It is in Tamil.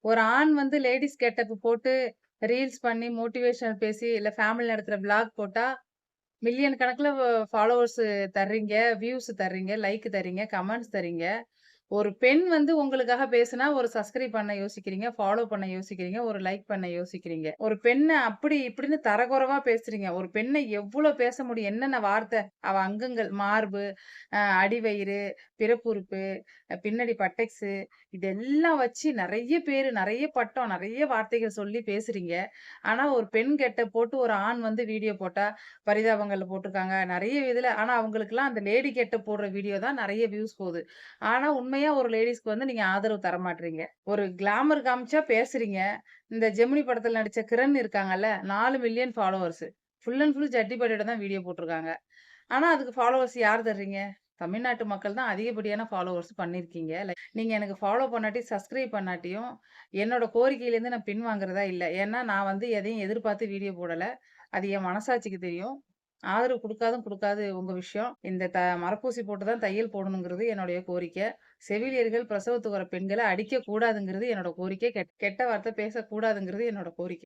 ஒரு ஆண் வந்து லேடீஸ் கெட்டப் போட்டு ரீல்ஸ் பண்ணி, மோட்டிவேஷனல் பேசி, இல்ல ஃபேமிலி நடத்துற விளாக் போட்டா, மில்லியன் கணக்குல ஃபாலோவர்ஸ் தர்றீங்க, வியூஸ் தர்றீங்க, லைக் தர்றீங்க, கமெண்ட்ஸ் தர்றீங்க. ஒரு பெண் வந்து உங்களுக்காக பேசுனா, ஒரு சப்ஸ்கிரைப் பண்ண யோசிக்கிறீங்க, ஃபாலோ பண்ண யோசிக்கிறீங்க, ஒரு லைக் பண்ண யோசிக்கிறீங்க. ஒரு பெண்ண அப்படி இப்படின்னு தரக்குறைவா பேசுறீங்க. ஒரு பெண்ண எவ்ளோ பேச முடியும்? என்னென்ன வார்த்தை? அவ அங்கங்கள், மார்பு, அடிவயிறு, பிறப்புறுப்பு, பின்னாடி பட்டெக்ஸு இதெல்லாம் வச்சு நெறைய பேரு, நெறைய பட்டம், நெறைய வார்த்தைகள் சொல்லி பேசுறீங்க. ஆனா, ஒரு பெண் கெட்டப் போட்டு ஒரு ஆண் வந்து வீடியோ போட்டா, பரிதாபங்கள்ல போட்டுருக்காங்க. நெறைய இதுல ஆனா அவங்களுக்கெல்லாம் அந்த லேடி கெட்டப் போடுற வீடியோ தான் நெறைய வியூஸ் போகுது. ஆனா, உண்மையா ஒரு லேடீஸ்க்கு வந்து நீங்க ஆதரவு தர மாட்றீங்க. ஒரு கிளாமர் காமிச்சா பேசுறீங்க. இந்த ஜெமினி படத்துல நடிச்ச கிரண் இருக்காங்கல்ல, 4 million followers. Full and full ஜட்டி பாடியோட தான் வீடியோ போட்டுருக்காங்க. ஆனா, அதுக்கு ஃபாலோவர்ஸ் யார் தர்றீங்க? தமிழ்நாட்டு மக்கள் தான் அதிகப்படியான ஃபாலோவர்ஸ் பண்ணியிருக்கீங்க. நீங்க எனக்கு ஃபாலோ பண்ணாட்டி, சப்ஸ்கிரைப் பண்ணாட்டியும், என்னோட கோரிக்கையிலேருந்து நான் பின்வாங்குறதா இல்ல. ஏன்னா, நான் வந்து எதையும் எதிர்பார்த்து வீடியோ போடல. அது என் மனசாட்சிக்கு தெரியும். ஆதரவு குடுக்காதும் குடுக்காது உங்க விஷயம். இந்த மரப்பூசி போட்டு தான் தையல் போடணுங்கிறது என்னுடைய கோரிக்கை. செவிலியர்கள் பிரசவத்துக்கு வர பெண்கள அடிக்கக்கூடாதுங்கிறது என்னோட கோரிக்கை. கெட்ட வார்த்தை பேசக்கூடாதுங்கிறது என்னோட கோரிக்கை.